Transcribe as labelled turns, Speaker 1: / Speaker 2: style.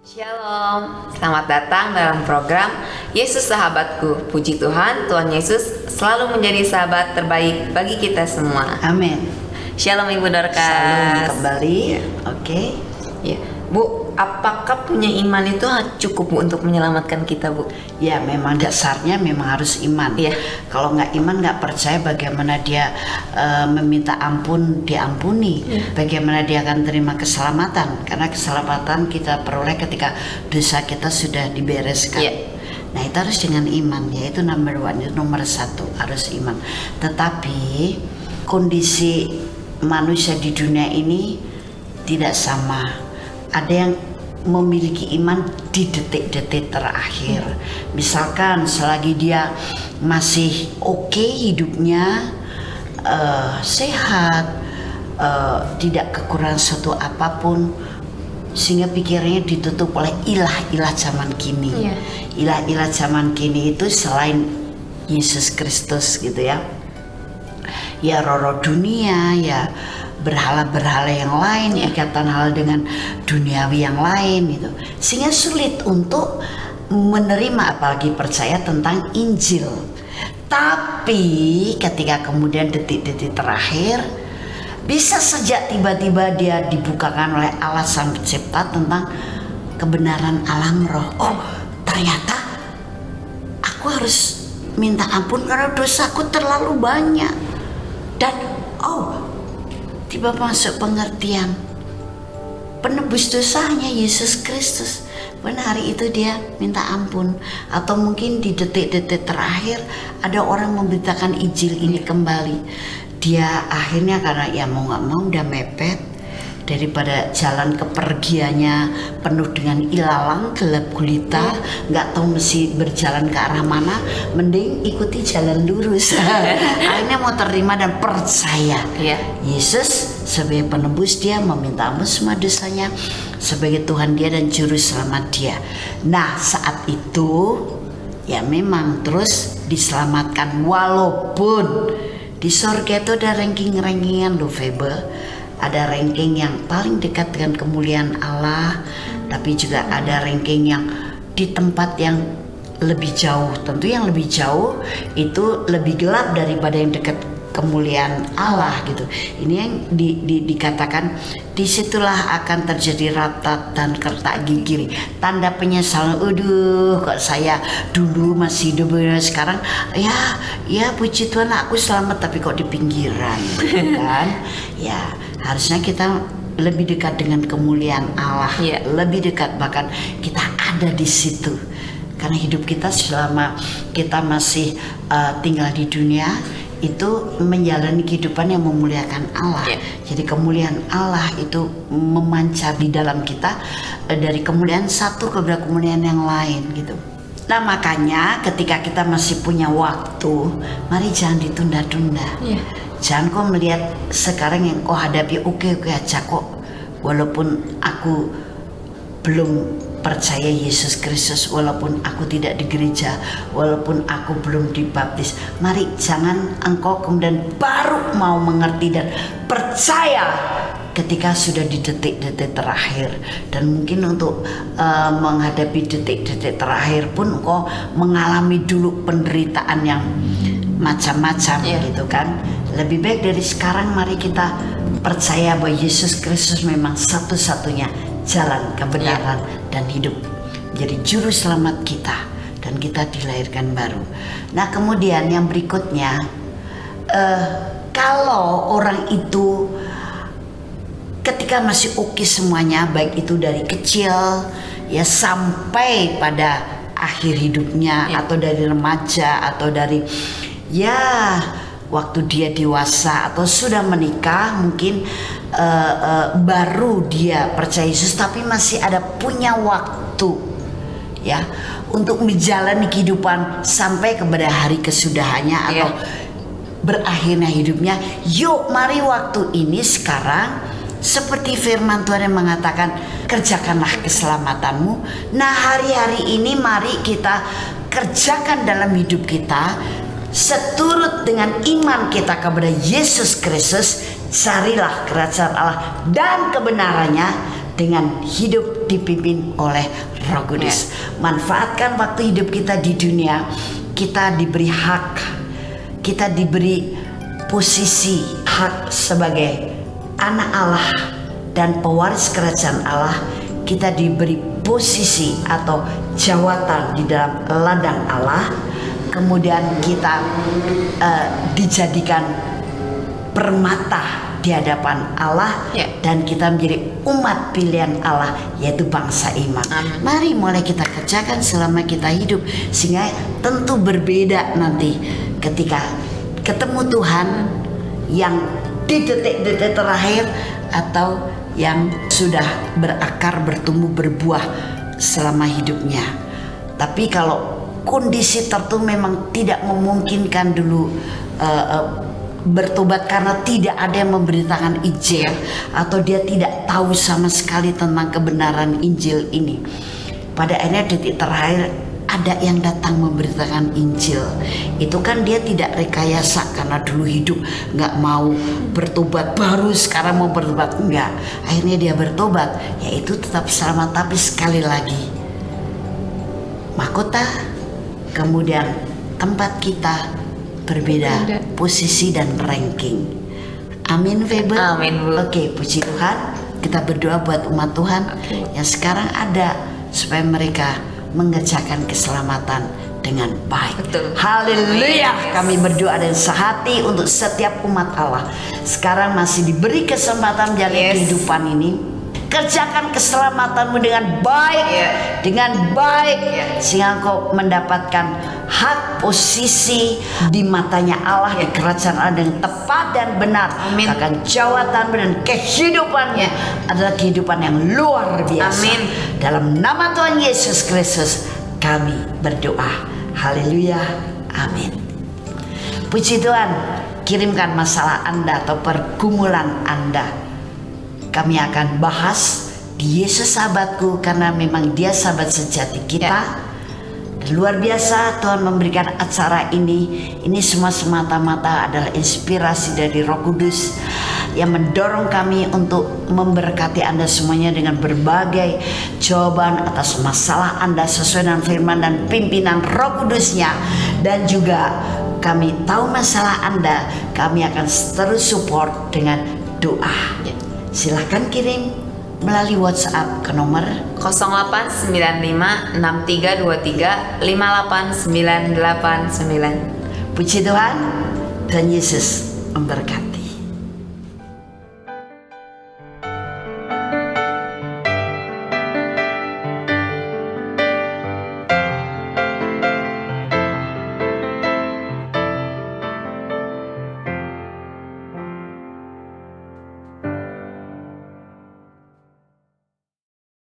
Speaker 1: Shalom, selamat datang dalam program Yesus Sahabatku. Puji Tuhan, Tuhan Yesus selalu menjadi sahabat terbaik bagi kita semua.
Speaker 2: Amin.
Speaker 1: Shalom Ibu Dorcas.
Speaker 2: Shalom kembali.
Speaker 1: Ya.
Speaker 2: Oke.
Speaker 1: Ya. Bu, apakah punya iman itu cukup Bu untuk menyelamatkan kita, Bu?
Speaker 2: Ya, memang dasarnya memang harus iman.
Speaker 1: Iya.
Speaker 2: Kalau nggak iman, nggak percaya bagaimana dia meminta ampun diampuni.
Speaker 1: Iya.
Speaker 2: Bagaimana dia akan terima keselamatan. Karena keselamatan kita peroleh ketika dosa kita sudah dibereskan.
Speaker 1: Iya.
Speaker 2: Nah, itu harus dengan iman. Yaitu number one, itu nomor satu, harus iman. Tetapi kondisi manusia di dunia ini tidak sama. Ada yang memiliki iman di detik-detik terakhir. Misalkan selagi dia masih oke hidupnya, sehat, tidak kekurangan suatu apapun, sehingga pikirannya ditutup oleh ilah-ilah zaman kini.
Speaker 1: Iya.
Speaker 2: Ilah-ilah zaman kini itu selain Yesus Kristus gitu ya. Ya roh-roh dunia, ya berhala-berhala yang lain, ikatan hal dengan duniawi yang lain gitu. Sehingga sulit untuk menerima apalagi percaya tentang Injil. Tapi ketika kemudian detik-detik terakhir bisa saja tiba-tiba dia dibukakan oleh Allah Sang Pencipta tentang kebenaran alam roh. Oh, ternyata aku harus minta ampun karena dosaku terlalu banyak. Dan tiba masuk pengertian penebus dosanya Yesus Kristus. Benar, hari itu dia minta ampun. Atau mungkin di detik-detik terakhir ada orang memberitakan Injil ini kembali. Dia akhirnya karena ya mau gak mau udah mepet, daripada jalan kepergiannya penuh dengan ilalang, gelap gulita, nggak tahu mesti berjalan ke arah mana, mending ikuti jalan lurus. Akhirnya mau terima dan percaya Yesus sebagai penebus, dia meminta ampun semua dosanya sebagai Tuhan dia dan juru selamat dia. Nah, saat itu ya memang terus diselamatkan, walaupun di sorga itu ada ranking-rankingan loh, Febe. Ada ranking yang paling dekat dengan kemuliaan Allah, tapi juga ada ranking yang di tempat yang lebih jauh. Tentu yang lebih jauh itu lebih gelap daripada yang dekat kemuliaan Allah gitu. Ini yang dikatakan disitulah akan terjadi ratat dan kertak gigi, tanda penyesalan. Kok saya dulu masih hidup, sekarang ya puji Tuhan aku selamat, tapi kok di pinggiran gitu kan. Ya harusnya kita lebih dekat dengan kemuliaan Allah, lebih dekat, bahkan kita ada di situ. Karena hidup kita selama kita masih tinggal di dunia itu menjalani kehidupan yang memuliakan Allah. Jadi kemuliaan Allah itu memancar di dalam kita, dari kemuliaan satu ke kemuliaan yang lain gitu. Nah, makanya ketika kita masih punya waktu, mari jangan ditunda-tunda. Jangan kau melihat sekarang yang kau hadapi oke aja kok, walaupun aku belum percaya Yesus Kristus, walaupun aku tidak di gereja, walaupun aku belum dibaptis. Mari jangan engkau kemudian baru mau mengerti dan percaya ketika sudah di detik-detik terakhir. Dan mungkin untuk menghadapi detik-detik terakhir pun engkau mengalami dulu penderitaan yang macam-macam gitu kan. Lebih baik dari sekarang mari kita percaya bahwa Yesus Kristus memang satu-satunya jalan kebenaran dan hidup, jadi juru selamat kita, dan kita dilahirkan baru. Nah, kemudian yang berikutnya, kalau orang itu ketika masih oke semuanya, baik itu dari kecil ya sampai pada akhir hidupnya, atau dari remaja, atau dari waktu dia dewasa atau sudah menikah, mungkin baru dia percaya Yesus, tapi masih ada punya waktu ya untuk menjalani kehidupan sampai kepada hari kesudahannya atau berakhirnya hidupnya. Yuk mari waktu ini sekarang, seperti firman Tuhan yang mengatakan, kerjakanlah keselamatanmu. Nah, hari-hari ini mari kita kerjakan dalam hidup kita seturut dengan iman kita kepada Yesus Kristus. Carilah kerajaan Allah dan kebenarannya, dengan hidup dipimpin oleh Roh Kudus. Manfaatkan waktu hidup kita di dunia. Kita diberi hak, kita diberi posisi hak sebagai anak Allah dan pewaris kerajaan Allah. Kita diberi posisi atau jawatan di dalam ladang Allah. Kemudian kita dijadikan permata di hadapan Allah, dan kita menjadi umat pilihan Allah, yaitu bangsa iman. Mari mulai kita kerjakan selama kita hidup, sehingga tentu berbeda nanti ketika ketemu Tuhan yang di detik-detik terakhir atau yang sudah berakar, bertumbuh, berbuah selama hidupnya. Tapi kalau kondisi tertentu memang tidak memungkinkan dulu bertobat karena tidak ada yang memberitakan Injil, atau dia tidak tahu sama sekali tentang kebenaran Injil ini, pada akhirnya detik terakhir ada yang datang memberitakan Injil. Itu kan dia tidak rekayasa karena dulu hidup nggak mau bertobat, baru sekarang mau bertobat, enggak. Akhirnya dia bertobat, yaitu tetap selamat. Tapi sekali lagi, mahkota, kemudian tempat kita berbeda, posisi dan ranking. Amin, Febe.
Speaker 1: Amin, Bu.
Speaker 2: Oke, puji Tuhan. Kita berdoa buat umat Tuhan yang sekarang ada, supaya mereka mengerjakan keselamatan dengan baik.
Speaker 1: Betul.
Speaker 2: Haleluya. Kami berdoa dan sehati untuk setiap umat Allah. Sekarang masih diberi kesempatan menjalani kehidupan ini. Kerjakan keselamatanmu dengan baik, dengan baik, sehingga engkau mendapatkan hak posisi di matanya Allah, di kerajaan Allah dengan tepat dan benar. Akan jawatan dan kehidupannya adalah kehidupan yang luar biasa.
Speaker 1: Amin.
Speaker 2: Dalam nama Tuhan Yesus Kristus kami berdoa. Haleluya. Amin. Puji Tuhan. Kirimkan masalah Anda atau pergumulan Anda. Kami akan bahas di Yesus Sahabatku, karena memang Dia sahabat sejati kita. Dan luar biasa Tuhan memberikan acara ini. Ini semua semata-mata adalah inspirasi dari Roh Kudus yang mendorong kami untuk memberkati Anda semuanya dengan berbagai jawaban atas masalah Anda sesuai dengan firman dan pimpinan Roh Kudusnya. Dan juga kami tahu masalah Anda, kami akan terus support dengan doa. Silahkan kirim melalui WhatsApp ke nomor
Speaker 1: 089563235899.
Speaker 2: Puji Tuhan dan Yesus memberkati.